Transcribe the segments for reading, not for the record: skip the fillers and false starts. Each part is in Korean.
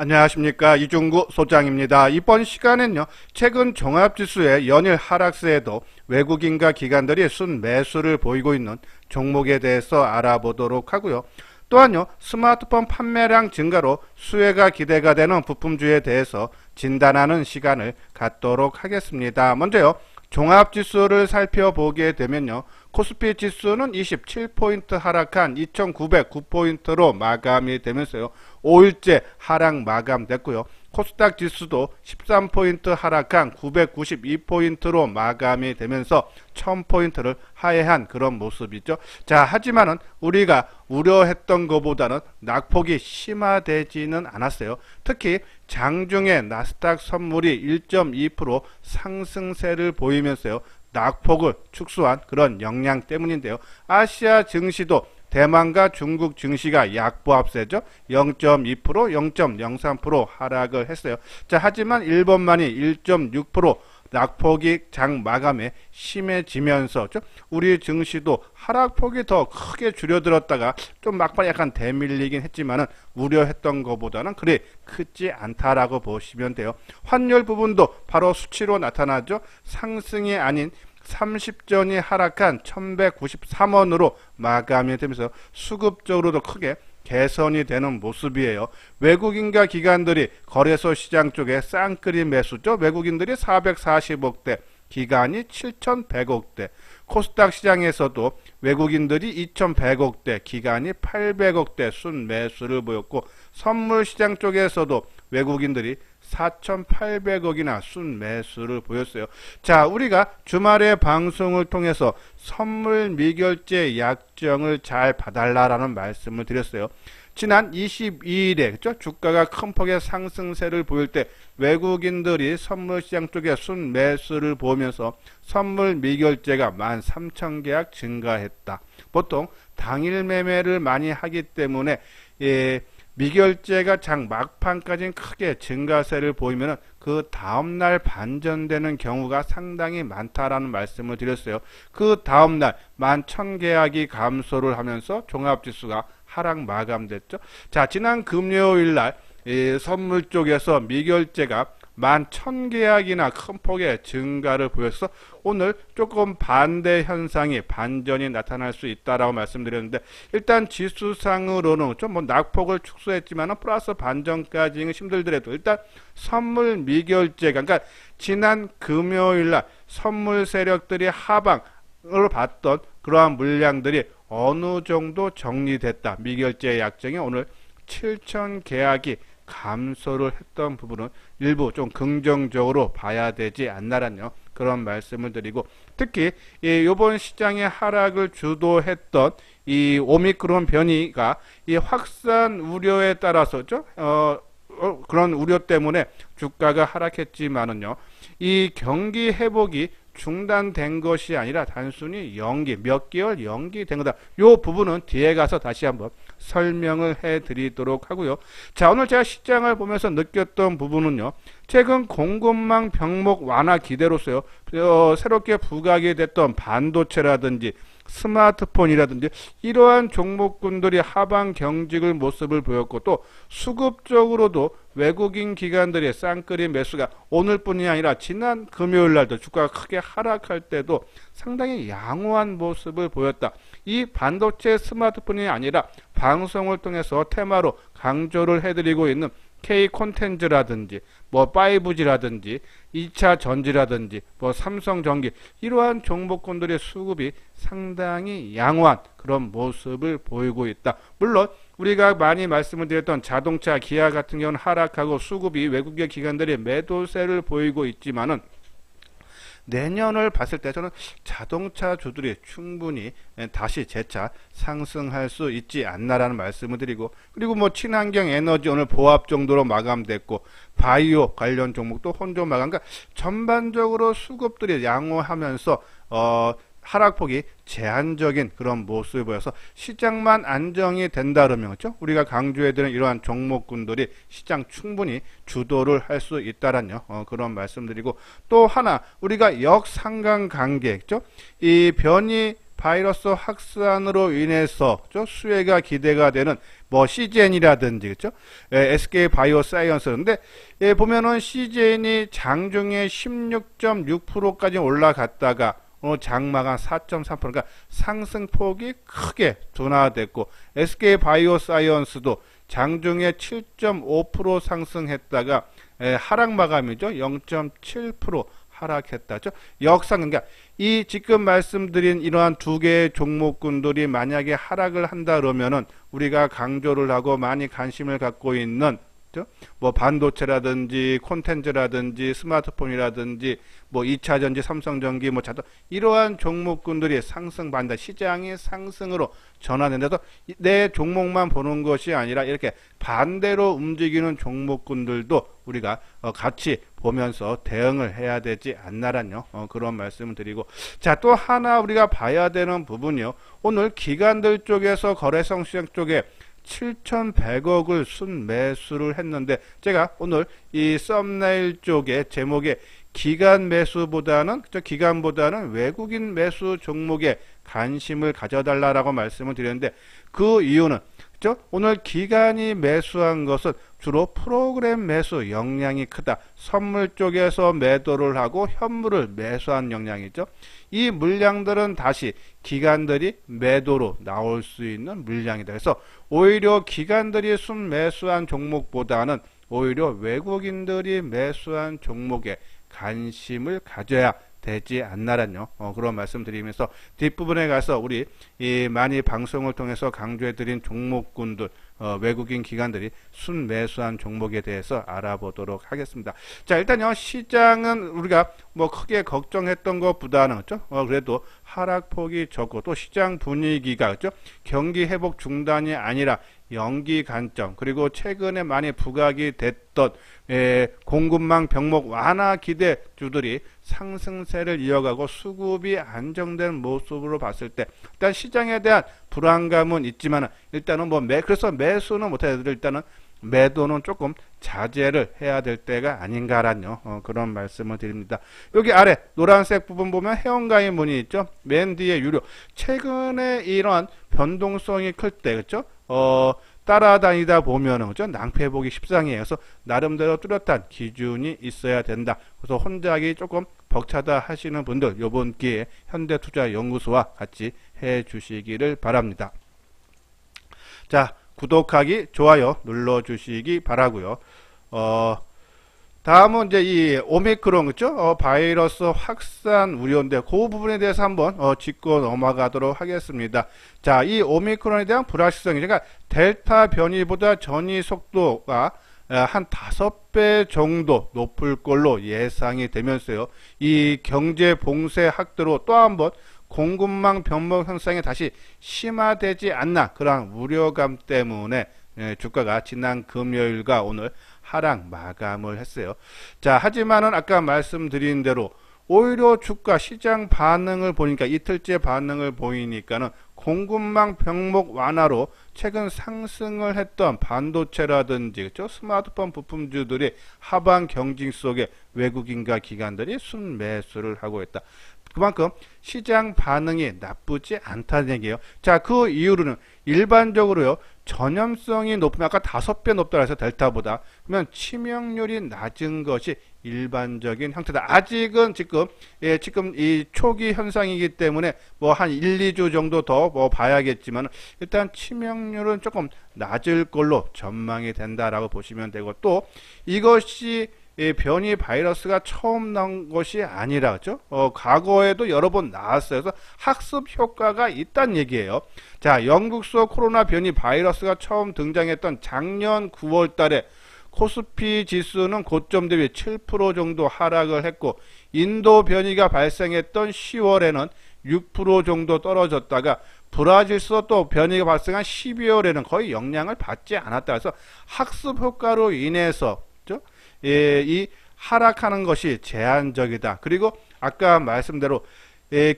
안녕하십니까, 이중구 소장입니다. 이번 시간엔요, 최근 종합지수의 연일 하락세에도 외국인과 기관들이 순매수를 보이고 있는 종목에 대해서 알아보도록 하고요. 또한요, 스마트폰 판매량 증가로 수혜가 기대가 되는 부품주에 대해서 진단하는 시간을 갖도록 하겠습니다. 먼저요, 종합지수를 살펴보게 되면요, 코스피 지수는 27포인트 하락한 2909포인트로 마감이 되면서요, 5일째 하락 마감됐고요. 코스닥 지수도 13포인트 하락한 992포인트로 마감이 되면서 1000포인트를 하회한 그런 모습이죠. 자, 하지만은 우리가 우려했던 것보다는 낙폭이 심화되지는 않았어요. 특히 장중에 나스닥 선물이 1.2% 상승세를 보이면서요, 낙폭을 축소한 그런 역량 때문인데요. 아시아 증시도 대만과 중국 증시가 약보합세죠. 0.2%, 0.03% 하락을 했어요. 자, 하지만 일본만이 1.6% 낙폭이 장 마감에 심해지면서 우리 증시도 하락폭이 더 크게 줄여들었다가 좀 막판에 약간 대밀리긴 했지만은 우려했던 것보다는 그리 크지 않다라고 보시면 돼요. 환율 부분도 바로 수치로 나타나죠. 상승이 아닌 30전이 하락한 1193원으로 마감이 되면서 수급적으로도 크게 개선이 되는 모습이에요. 외국인과 기관들이 거래소 시장 쪽에 쌍끌이 매수죠. 외국인들이 440억대, 기관이 7100억대, 코스닥 시장에서도 외국인들이 2100억대, 기관이 800억대 순매수를 보였고, 선물 시장 쪽에서도 외국인들이 4800억이나 순매수를 보였어요. 자, 우리가 주말에 방송을 통해서 선물 미결제 약정을 잘 봐달라라는 말씀을 드렸어요. 지난 22일에 그렇죠? 주가가 큰 폭의 상승세를 보일 때 외국인들이 선물시장 쪽에 순매수를 보면서 선물 미결제가 13,000계약 증가했다. 보통 당일 매매를 많이 하기 때문에 미결제가 장 막판까지는 크게 증가세를 보이면 그 다음날 반전되는 경우가 상당히 많다라는 말씀을 드렸어요. 그 다음날 11,000계약이 감소를 하면서 종합지수가 하락 마감됐죠. 자, 지난 금요일날 선물 쪽에서 미결제가 11,000계약이나 큰 폭의 증가를 보여서 오늘 조금 반대 현상이 반전이 나타날 수 있다라고 말씀드렸는데, 일단 지수상으로는 좀 낙폭을 축소했지만 플러스 반전까지는 힘들더라도 일단 선물 미결제가, 그러니까 지난 금요일날 선물 세력들이 하방을 봤던 그러한 물량들이 어느 정도 정리됐다. 미결제 약정이 오늘 7,000계약이 감소를 했던 부분은 일부 좀 긍정적으로 봐야 되지 않나라는 그런 말씀을 드리고, 특히 이번 시장의 하락을 주도했던 이 오미크론 변이가 이 확산 우려에 따라서죠. 그런 우려 때문에 주가가 하락했지만은요, 이 경기 회복이 중단된 것이 아니라 단순히 몇 개월 연기된 거다. 이 부분은 뒤에 가서 다시 한번 설명을 해드리도록 하고요. 자, 오늘 제가 시장을 보면서 느꼈던 부분은요, 최근 공급망 병목 완화 기대로서요, 새롭게 부각이 됐던 반도체라든지 스마트폰이라든지 이러한 종목군들이 하방 경직을 모습을 보였고, 또 수급적으로도 외국인 기관들의 쌍끌이 매수가 오늘뿐이 아니라 지난 금요일날도 주가가 크게 하락할 때도 상당히 양호한 모습을 보였다. 이 반도체 스마트폰이 아니라 방송을 통해서 테마로 강조를 해드리고 있는 K콘텐츠라든지 5G라든지 2차 전지라든지 삼성전기, 이러한 종목군들의 수급이 상당히 양호한 그런 모습을 보이고 있다. 물론 우리가 많이 말씀을 드렸던 자동차, 기아 같은 경우는 하락하고 수급이 외국의 기관들이 매도세를 보이고 있지만은, 내년을 봤을 때 저는 자동차 주들이 충분히 다시 재차 상승할 수 있지 않나라는 말씀을 드리고, 그리고 친환경 에너지 오늘 보합 정도로 마감됐고, 바이오 관련 종목도 혼조 마감, 그러니까 전반적으로 수급들이 양호하면서 하락폭이 제한적인 그런 모습을 보여서 시장만 안정이 된다 그러면 그렇죠? 우리가 강조해드리는 이러한 종목군들이 시장 충분히 주도를 할 수 있다라는 그런 말씀드리고, 또 하나 우리가 역상관 관계, 그렇죠? 이 변이 바이러스 확산으로 인해서 수혜가 기대가 되는 뭐 CGN이라든지 그죠? SK 바이오사이언스인데 보면은 CGN이 장중에 16.6%까지 올라갔다가 장마가 4.3% 그러니까 상승폭이 크게 둔화됐고 SK 바이오사이언스도 장중에 7.5% 상승했다가 하락 마감이죠. 0.7% 하락했다죠. 역상 그러니까 이 지금 말씀드린 이러한 두 개의 종목군들이 만약에 하락을 한다 그러면은 우리가 강조를 하고 많이 관심을 갖고 있는 뭐 반도체라든지 콘텐츠라든지 스마트폰이라든지 뭐 2차전지 삼성전기 뭐 자동 이러한 종목군들이 상승반다 시장이 상승으로 전환된다서 내 종목만 보는 것이 아니라 이렇게 반대로 움직이는 종목군들도 우리가 같이 보면서 대응을 해야 되지 않나란요. 그런 말씀을 드리고 자, 또 하나 우리가 봐야 되는 부분이요. 오늘 기관들 쪽에서 거래성 시장 쪽에 7,100억을 순매수를 했는데 제가 오늘 이 썸네일 쪽에 제목에 기관보다는 외국인 매수 종목에 관심을 가져달라고 말씀을 드렸는데 그 이유는 오늘 기관이 매수한 것은 주로 프로그램 매수 역량이 크다. 선물 쪽에서 매도를 하고 현물을 매수한 역량이죠. 이 물량들은 다시 기관들이 매도로 나올 수 있는 물량이다. 그래서 오히려 기관들이 순매수한 종목보다는 오히려 외국인들이 매수한 종목에 관심을 가져야 되지 않나란요. 그런 말씀 드리면서 뒷부분에 가서 우리 많이 방송을 통해서 강조해드린 종목군들 외국인 기관들이 순매수한 종목에 대해서 알아보도록 하겠습니다. 자, 일단요 시장은 우리가 뭐 크게 걱정했던 것보다는 그래도 하락폭이 적고 또 시장 분위기가 경기 회복 중단이 아니라 연기 관점 그리고 최근에 많이 부각이 됐던 공급망 병목 완화 기대주들이 상승세를 이어가고 수급이 안정된 모습으로 봤을 때 일단 시장에 대한 불안감은 있지만 일단은 그래서 매수는 못해도 일단은 매도는 조금 자제를 해야 될 때가 아닌가란요. 그런 말씀을 드립니다. 여기 아래 노란색 부분 보면 회원가입 문의 있죠. 맨 뒤에 유료. 최근에 이런 변동성이 클 때 따라다니다 보면은 낭패보기 십상이에요. 그래서 나름대로 뚜렷한 기준이 있어야 된다. 그래서 혼자 하기 조금 벅차다 하시는 분들 이번 기회에 현대투자연구소와 같이 해 주시기를 바랍니다. 자, 구독하기, 좋아요 눌러주시기 바라고요. 다음은 이제 이 오미크론 바이러스 확산 우려인데 그 부분에 대해서 한번 짚고 넘어가도록 하겠습니다. 자, 이 오미크론에 대한 불확실성이 그러니까 델타 변이보다 전이 속도가 한 5배 정도 높을 걸로 예상이 되면서요. 이 경제 봉쇄 확대로 또 한번 공급망 변목 현상이 다시 심화되지 않나 그런 우려감 때문에 주가가 지난 금요일과 오늘 하락 마감을 했어요. 자, 하지만은 아까 말씀드린 대로 오히려 주가 시장 반응을 보니까 이틀째 반응을 보이니까는 공급망 병목 완화로 최근 상승을 했던 반도체라든지 스마트폰 부품주들이 하반 경징 속에 외국인과 기관들이 순매수를 하고 있다. 그만큼 시장 반응이 나쁘지 않다는 얘기예요. 자, 그 이유로는 일반적으로요. 전염성이 높으면 아까 5배 높다고 해서 델타보다 그러면 치명률이 낮은 것이 일반적인 형태다. 아직은 지금 이 초기 현상이기 때문에 한 1, 2주 정도 더 봐야겠지만 일단 치명률은 조금 낮을 걸로 전망이 된다라고 보시면 되고 또 이것이 변이 바이러스가 처음 나온 것이 아니라 과거에도 여러 번 나왔어요. 그래서 학습 효과가 있다는 얘기예요. 자, 영국서 코로나 변이 바이러스가 처음 등장했던 작년 9월 달에 코스피 지수는 고점 대비 7% 정도 하락을 했고 인도 변이가 발생했던 10월에는 6% 정도 떨어졌다가 브라질에서 또 변이가 발생한 12월에는 거의 영향을 받지 않았다. 그래서 학습 효과로 인해서 이 하락하는 것이 제한적이다. 그리고 아까 말씀대로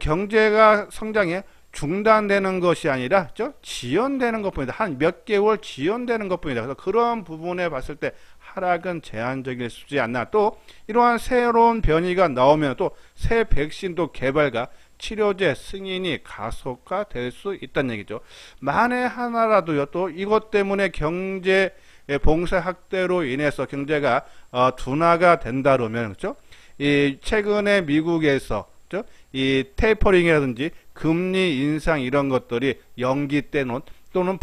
경제가 성장에 중단되는 것이 아니라 지연되는 것뿐이다. 한 몇 개월 지연되는 것뿐이다. 그래서 그런 부분에 봤을 때 하락은 제한적일 수지 않나. 또 이러한 새로운 변이가 나오면 또 새 백신도 개발과 치료제 승인이 가속화될 수 있다는 얘기죠. 만에 하나라도요, 또 이것 때문에 경제 봉쇄 확대로 인해서 경제가 둔화가 된다 그러면, 그죠? 이 최근에 미국에서 그죠? 이 테이퍼링이라든지 금리 인상 이런 것들이 연기되는 또는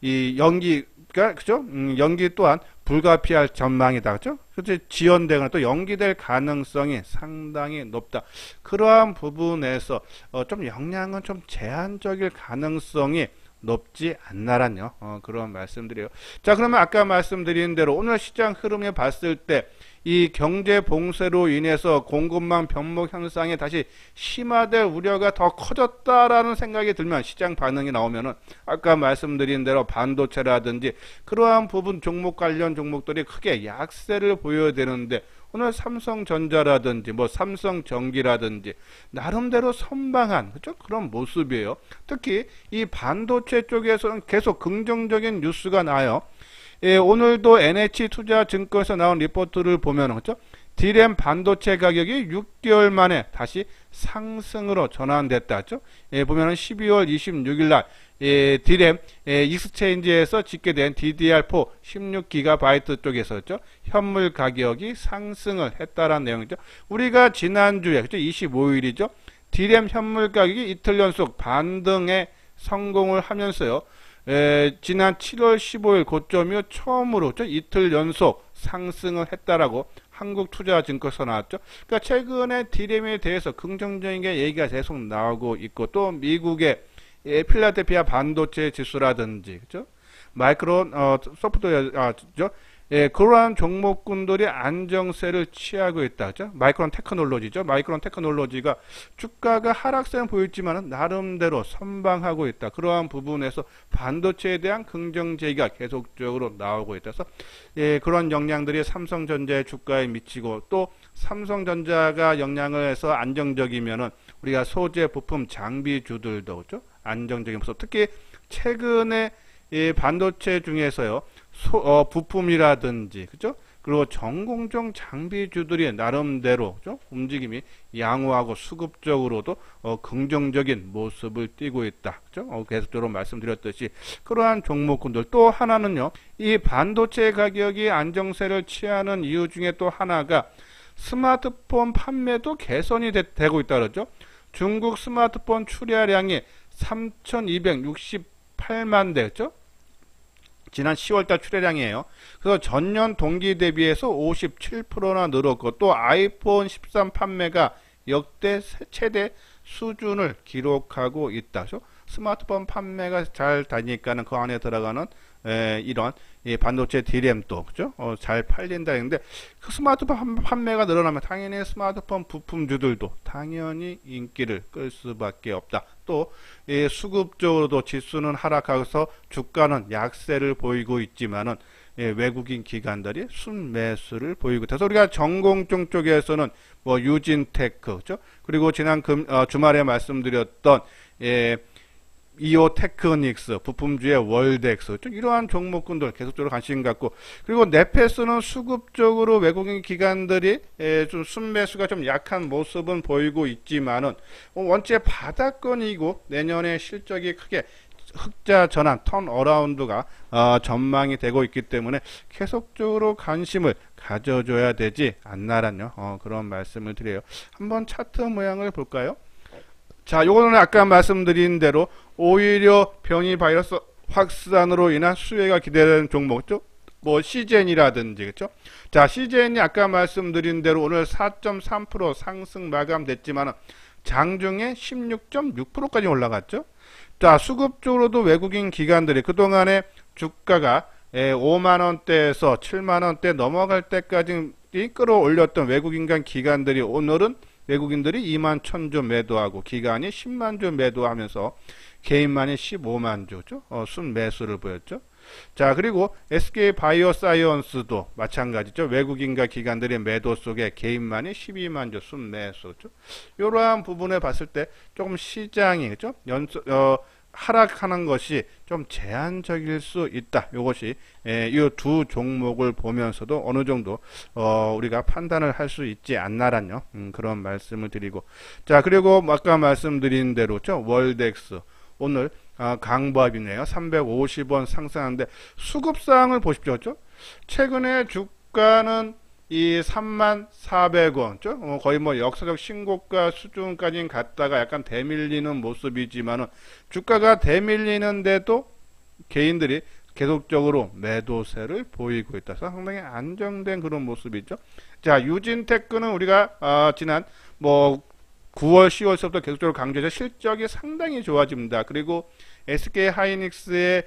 이 연기가 그죠? 연기 또한 불가피할 전망이다. 그죠? 그렇지 지연되거나 또 연기될 가능성이 상당히 높다. 그러한 부분에서 좀 영향은 좀 제한적일 가능성이 높지 않나라뇨. 그런 말씀드려요. 자, 그러면 아까 말씀드린 대로 오늘 시장 흐름에 봤을 때 이 경제 봉쇄로 인해서 공급망 병목 현상이 다시 심화될 우려가 더 커졌다라는 생각이 들면 시장 반응이 나오면은 아까 말씀드린 대로 반도체라든지 그러한 부분 종목 관련 종목들이 크게 약세를 보여야 되는데 오늘 삼성전자라든지 뭐 삼성전기라든지 나름대로 선방한 그죠? 그런 모습이에요. 특히 이 반도체 쪽에서는 계속 긍정적인 뉴스가 나요. 예, 오늘도 NH투자증권에서 나온 리포트를 보면 그죠? D램 반도체 가격이 6개월 만에 다시 상승으로 전환됐다죠. 예, 보면은 12월 26일 날 예, D램 익스체인지에서 집계된 DDR4 16GB 쪽에서죠. 현물 가격이 상승을 했다라는 내용이죠. 우리가 지난주에 그죠? 25일이죠. D램 현물 가격이 이틀 연속 반등에 성공을 하면서요. 지난 7월 15일 고점 이후 처음으로 이틀 연속 상승을 했다라고 한국투자증권에서 나왔죠. 그러니까 최근에 D램에 대해서 긍정적인 게 얘기가 계속 나오고 있고 또 미국의 필라델피아 반도체 지수라든지 그죠? 마이크론 소프트웨어죠. 예, 그러한 종목군들이 안정세를 취하고 있다. 그죠? 마이크론 테크놀로지죠. 마이크론 테크놀로지가 주가가 하락세는 보였지만 나름대로 선방하고 있다. 그러한 부분에서 반도체에 대한 긍정 제기가 계속적으로 나오고 있다. 그래서 예, 그런 영향들이 삼성전자의 주가에 미치고 또 삼성전자가 영향을 해서 안정적이면은 우리가 소재, 부품, 장비주들도 그죠? 안정적인 모습. 특히 최근에 이 반도체 중에서요. 부품이라든지 그죠? 그리고 전공정 장비주들이 나름대로 그죠? 움직임이 양호하고 수급적으로도 긍정적인 모습을 띠고 있다. 그죠? 계속적으로 말씀드렸듯이 그러한 종목군들 또 하나는요. 이 반도체 가격이 안정세를 취하는 이유 중에 또 하나가 스마트폰 판매도 개선이 되고 있다 그러죠. 중국 스마트폰 출하량이 3,268만 대였죠. 지난 10월달 출하량이에요. 그래서 전년 동기 대비해서 57%나 늘었고 또 아이폰 13 판매가 역대 최대 수준을 기록하고 있다. 스마트폰 판매가 잘 다니니까는 그 안에 들어가는 이런 반도체 D램도 그죠? 잘 팔린다 했는데 그 스마트폰 판매가 늘어나면 당연히 스마트폰 부품주들도 당연히 인기를 끌 수밖에 없다. 또 수급적으로도 지수는 하락하면서 주가는 약세를 보이고 있지만은 외국인 기관들이 순매수를 보이고 있어서 우리가 전공종 쪽에서는 뭐 유진테크 그죠? 그리고 지난 주말에 말씀드렸던 이오테크닉스, 부품주의 월덱스 이러한 종목군들 계속적으로 관심 갖고 그리고 네페스는 수급적으로 외국인 기관들이 좀 순매수가 좀 약한 모습은 보이고 있지만은 원체 바닥권이고 내년에 실적이 크게 흑자 전환, 턴어라운드가 전망이 되고 있기 때문에 계속적으로 관심을 가져줘야 되지 않나라뇨. 그런 말씀을 드려요. 한번 차트 모양을 볼까요? 자, 요거는 아까 말씀드린 대로 오히려 변이 바이러스 확산으로 인한 수혜가 기대되는 종목죠. 뭐 시젠이라든지 그렇죠. 자, 시젠이 아까 말씀드린 대로 오늘 4.3% 상승 마감됐지만 장중에 16.6%까지 올라갔죠. 자, 수급적으로도 외국인 기관들이 그동안에 주가가 5만원대에서 7만원대 넘어갈 때까지 끌어올렸던 외국인 기관들이 오늘은 외국인들이 2만 1,000주 매도하고 기관이 10만 주 매도하면서 개인만이 15만 주죠. 순매수를 보였죠. 자, 그리고 SK 바이오사이언스도 마찬가지죠. 외국인과 기관들의 매도 속에 개인만이 12만 주 순매수죠. 이러한 부분에 봤을 때 조금 시장이 그죠? 하락하는 것이 좀 제한적일 수 있다. 이것이 이 두 종목을 보면서도 어느 정도 우리가 판단을 할 수 있지 않나란요. 그런 말씀을 드리고, 자, 그리고 아까 말씀드린 대로죠. 월덱스 오늘 강보합이네요. 350원 상승하는데 수급상을 보십시오. 그렇죠? 최근에 주가는 이 34,400원, 거의 뭐 역사적 신고가 수준까지 갔다가 약간 대밀리는 모습이지만은 주가가 대밀리는데도 개인들이 계속적으로 매도세를 보이고 있다. 상당히 안정된 그런 모습이죠. 자, 유진테크는 우리가 지난 뭐 9월, 10월서부터 계속적으로 강조해서 실적이 상당히 좋아집니다. 그리고 SK 하이닉스의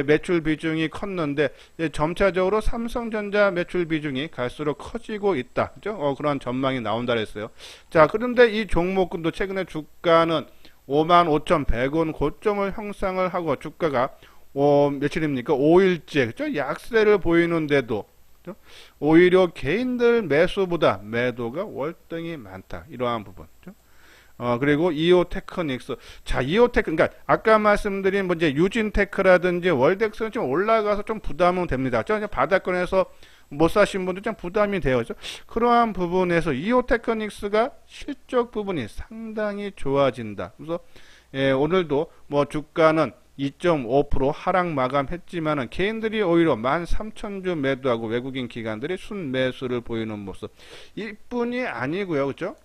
매출 비중이 컸는데 점차적으로 삼성전자 매출 비중이 갈수록 커지고 있다. 그죠? 그런 전망이 나온다 그랬어요. 자, 그런데 이 종목군도 최근에 주가는 55,100원 고점을 형성을 하고 주가가 며칠입니까? 5일째 그죠? 약세를 보이는데도 그죠? 오히려 개인들 매수보다 매도가 월등히 많다. 이러한 부분. 그죠? 그리고 이오테크닉스. 자, 그러니까 아까 말씀드린 뭐 이제 유진테크라든지 월덱스는 좀 올라가서 좀 부담은 됩니다. 바닥권에서 못 사신 분들 좀 부담이 돼요. 그렇죠? 그러한 부분에서 이오테크닉스가 실적 부분이 상당히 좋아진다. 그래서 오늘도 뭐 주가는 2.5% 하락 마감했지만은 개인들이 오히려 13,000주 매도하고 외국인 기관들이 순매수를 보이는 모습. 이뿐이 아니고요. 그렇죠?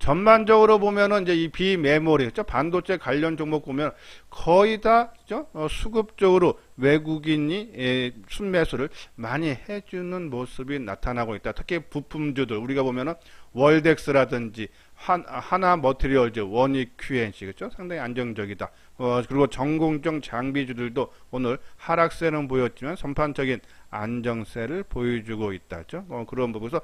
전반적으로 보면은 이제 이 비메모리, 그죠? 반도체 관련 종목 보면 거의 다 그죠? 수급적으로 외국인이 순매수를 많이 해주는 모습이 나타나고 있다. 특히 부품주들 우리가 보면은 월덱스라든지 하나 머티리얼즈, 원익 QNC 그죠? 상당히 안정적이다. 그리고 전공정 장비주들도 오늘 하락세는 보였지만 전반적인 안정세를 보여주고 있다. 그죠? 그런 부분에서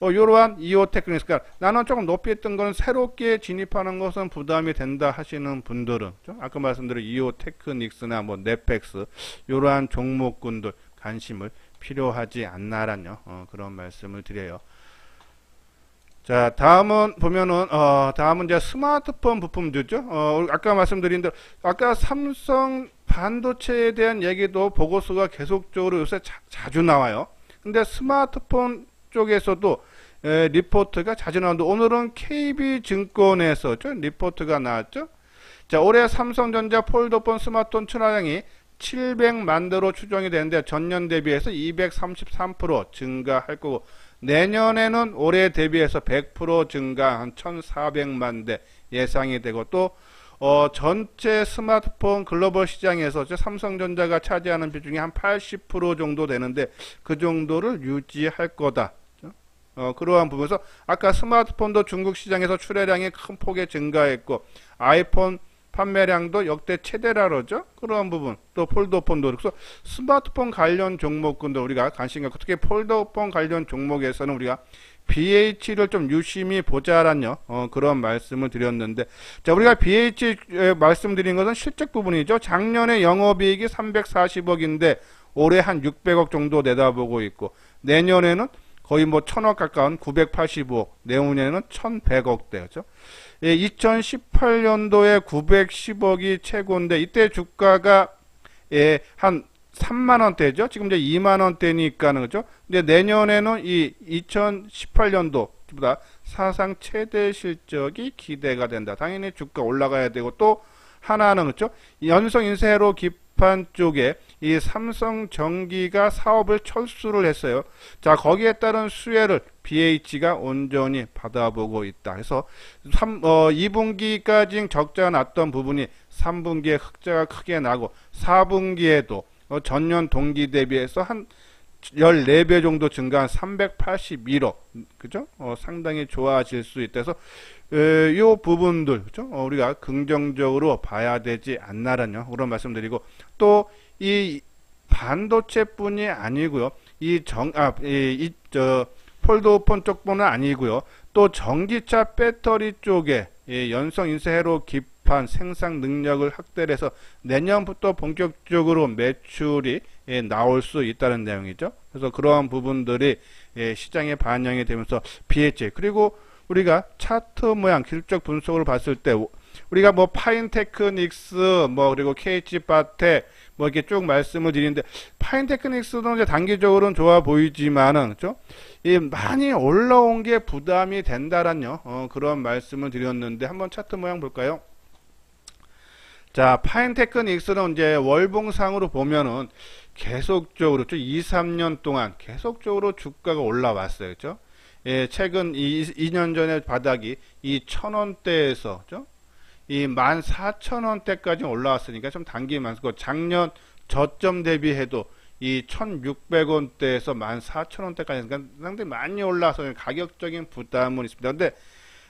이러한 이오테크닉스가 나는 조금 높이 했던 거는 새롭게 진입하는 것은 부담이 된다 하시는 분들은 그죠? 아까 말씀드린 이오테크닉스나 뭐 넷펙스 이러한 종목군들 관심을 필요하지 않나란요. 그런 말씀을 드려요. 자, 다음은 보면은 다음은 이제 스마트폰 부품주죠. 아까 말씀드린 대로 아까 삼성 반도체에 대한 얘기도 보고서가 계속적으로 요새 자주 나와요. 근데 스마트폰 쪽에서도 리포트가 자주 나오는데 오늘은 KB증권에서 리포트가 나왔죠. 자, 올해 삼성전자 폴더폰 스마트폰 출하량이 700만 대로 추정이 되는데 전년 대비해서 233% 증가할 거고 내년에는 올해 대비해서 100% 증가 한 1,400만 대 예상이 되고 또 전체 스마트폰 글로벌 시장에서 삼성전자가 차지하는 비중이 한 80% 정도 되는데 그 정도를 유지할 거다. 그러한 부분에서 아까 스마트폰도 중국 시장에서 출하량이 큰 폭에 증가했고 아이폰 판매량도 역대 최대라로죠. 그러한 부분 또 폴더폰도 그래서 스마트폰 관련 종목군도 우리가 관심 갖고 특히 폴더폰 관련 종목에서는 우리가 BH를 좀 유심히 보자란요. 그런 말씀을 드렸는데 자 우리가 BH 말씀드린 것은 실적 부분이죠. 작년에 영업이익이 340억인데 올해 한 600억 정도 내다보고 있고 내년에는 거의 뭐 1000억 가까운 985억 내후년에는 1100억대 그렇죠. 2018년도에 910억이 최고인데 이때 주가가 한 3만원대죠. 지금 이제 2만원대니까는 그죠. 근데 내년에는 이 2018년도보다 사상 최대 실적이 기대가 된다. 당연히 주가 올라가야 되고 또 하나는 그죠. 연성 인쇄로 기판 쪽에 이 삼성전기가 사업을 철수를 했어요. 자 거기에 따른 수혜를 BH가 온전히 받아보고 있다. 그래서 2분기까지 적자가 났던 부분이 3분기에 흑자가 크게 나고 4분기에도 전년 동기 대비해서 한 14배 정도 증가한 381억 그죠? 상당히 좋아질 수 있다. 그래서 요 부분들 그죠? 우리가 긍정적으로 봐야 되지 않나라뇨. 그런 말씀드리고 또 이 반도체뿐이 아니고요. 폴더폰 쪽뿐은 아니고요. 또 전기차 배터리 쪽에 연성 인쇄회로 기판 생산 능력을 확대를 해서 내년부터 본격적으로 매출이 나올 수 있다는 내용이죠. 그래서 그러한 부분들이 시장에 반영이 되면서 BH 그리고 우리가 차트 모양 기술적 분석을 봤을 때 우리가 뭐 파인테크닉스 뭐 그리고 KH바텍 뭐 이렇게 쭉 말씀을 드리는데 파인테크닉스도 이제 단기적으로는 좋아 보이지만은 그죠? 이 많이 올라온 게 부담이 된다라는 그런 말씀을 드렸는데 한번 차트 모양 볼까요? 자, 파인테크닉스는 이제 월봉상으로 보면은 계속적으로 2, 3년 동안 계속적으로 주가가 올라왔어요. 그죠? 예, 최근 2년 전에 바닥이 이 1,000원대에서 그죠? 이 14,000원대까지 올라왔으니까 좀 단기 많고 작년 저점 대비해도 이 1,600원대에서 14,000원대까지 그러니까 상당히 많이 올라와서 가격적인 부담은 있습니다. 근데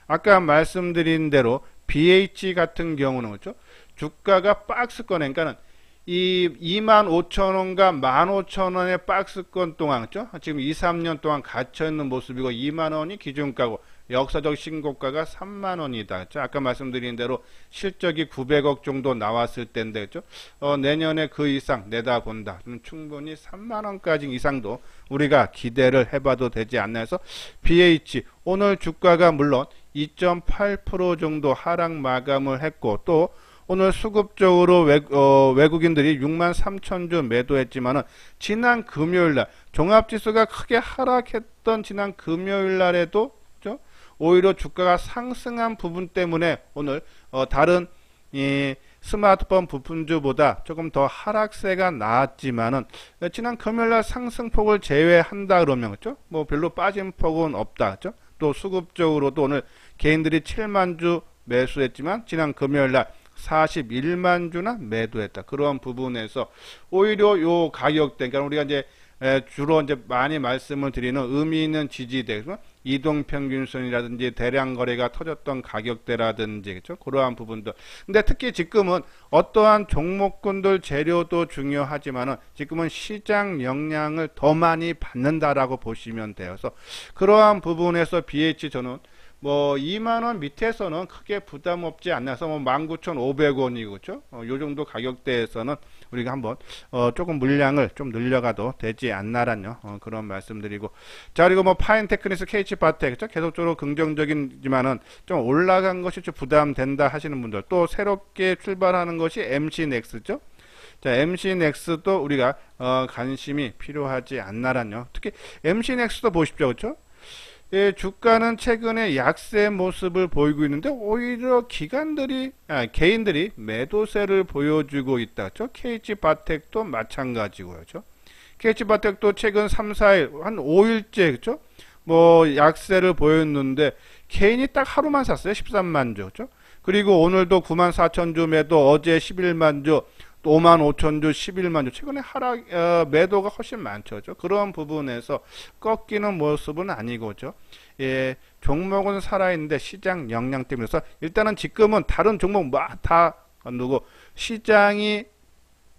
아까 말씀드린 대로 BH 같은 경우는 그렇죠? 주가가 박스권 그러니까는 이 25,000원과 15,000원의 박스권 동안 그렇죠? 지금 2, 3년 동안 갇혀 있는 모습이고 2만원이 기준가고 역사적 신고가가 3만원이다. 그렇죠? 아까 말씀드린 대로 실적이 900억 정도 나왔을 때인데 그렇죠? 내년에 그 이상 내다본다. 충분히 3만원까지 이상도 우리가 기대를 해봐도 되지 않나 해서 BH 오늘 주가가 물론 2.8% 정도 하락 마감을 했고 또 오늘 수급적으로 외국인들이 63,000주 매도했지만은 지난 금요일날 종합지수가 크게 하락했던 지난 금요일날에도 그렇죠? 오히려 주가가 상승한 부분 때문에 오늘 다른 이 스마트폰 부품주보다 조금 더 하락세가 나왔지만은 지난 금요일날 상승폭을 제외한다 그러면 그렇죠? 뭐 별로 빠진 폭은 없다 그렇죠? 또 수급적으로도 오늘 개인들이 7만 주 매수했지만 지난 금요일날 41만 주나 매도했다. 그런 부분에서 오히려 요 가격대, 그러니까 우리가 이제 주로 이제 많이 말씀을 드리는 의미 있는 지지대, 이동평균선이라든지 대량 거래가 터졌던 가격대라든지, 그렇죠? 그러한 부분들. 근데 특히 지금은 어떠한 종목군들 재료도 중요하지만은 지금은 시장 영향을 더 많이 받는다라고 보시면 되어서 그러한 부분에서 BH 저는 뭐 2만원 밑에서는 크게 부담 없지 않나서 뭐 19,500원이고 그렇죠? 요 정도 가격대에서는 우리가 한번 조금 물량을 좀 늘려가도 되지 않나라는 그런 말씀드리고 자 그리고 뭐 파인테크닉스 KH바텍 그렇죠? 계속적으로 긍정적이지만은 좀 올라간 것이 좀 부담된다 하시는 분들 또 새롭게 출발하는 것이 MC넥스죠. 자, MC넥스도 우리가 관심이 필요하지 않나라는 특히 MC넥스도 보십시오. 그렇죠? 예, 주가는 최근에 약세 모습을 보이고 있는데 오히려 개인들이 매도세를 보여주고 있다. 그렇죠? KH바텍도 마찬가지고요. 그렇죠? KH바텍도 최근 3, 4일, 한 5일째, 그렇죠? 뭐 약세를 보였는데 개인이 딱 하루만 샀어요. 13만 주. 그렇죠? 그리고 오늘도 94,000주 매도, 어제 11만 주, 또 55,000주, 11만 주. 최근에 매도가 훨씬 많죠. 그렇죠? 그런 부분에서 꺾이는 모습은 아니고, 그렇죠? 예, 종목은 살아있는데 시장 영향 때문에서 일단은 지금은 다른 종목 다 누구 시장이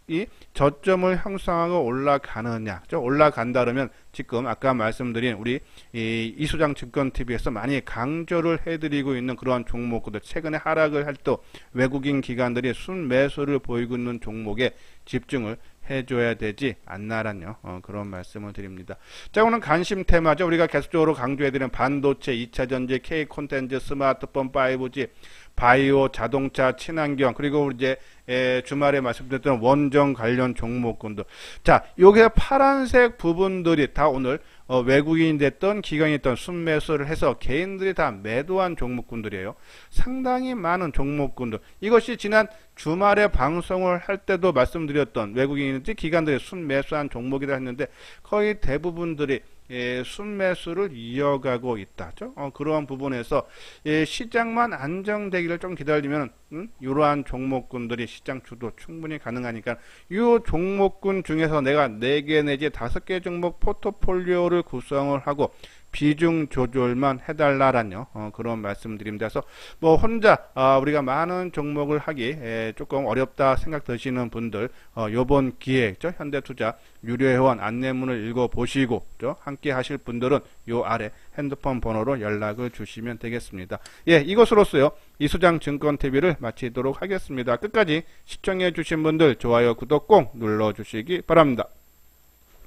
이 저점을 형성하고 올라가느냐, 그렇죠? 올라간다 그러면 지금 아까 말씀드린 우리 이수장 증권TV에서 많이 강조를 해드리고 있는 그러한 종목들 최근에 하락을 할 때 외국인 기관들이 순매수를 보이고 있는 종목에 집중을 해줘야 되지 않나라는 그런 말씀을 드립니다. 자 오늘 관심 테마죠. 우리가 계속적으로 강조해드리는 반도체, 2차전지, K콘텐츠, 스마트폰, 5G, 바이오, 자동차, 친환경 그리고 이제 주말에 말씀드렸던 원전 관련 종목군들 자 요게 파란색 부분들이 다 오늘 외국인이 됐던 기관이 됐던 순매수를 해서 개인들이 다 매도한 종목군들이에요. 상당히 많은 종목군들 이것이 지난 주말에 방송을 할 때도 말씀드렸던 외국인인지 기관들이 순매수한 종목이라 했는데 거의 대부분들이 순매수를 이어가고 있다. 그러한 부분에서 시장만 안정되기를 좀 기다리면 이러한 종목군들이 시장 주도 충분히 가능하니까 이 종목군 중에서 내가 4개 내지 5개 종목 포트폴리오를 구성을 하고 비중 조절만 해달라라는 그런 말씀드립니다. 그래서 뭐 혼자 우리가 많은 종목을 하기 조금 어렵다 생각 드시는 분들 요번 기회 현대투자 유료회원 안내문을 읽어보시고 함께 하실 분들은 요 아래 핸드폰 번호로 연락을 주시면 되겠습니다. 예, 이것으로서요 이수장 증권TV를 마치도록 하겠습니다. 끝까지 시청해 주신 분들 좋아요 구독 꼭 눌러주시기 바랍니다.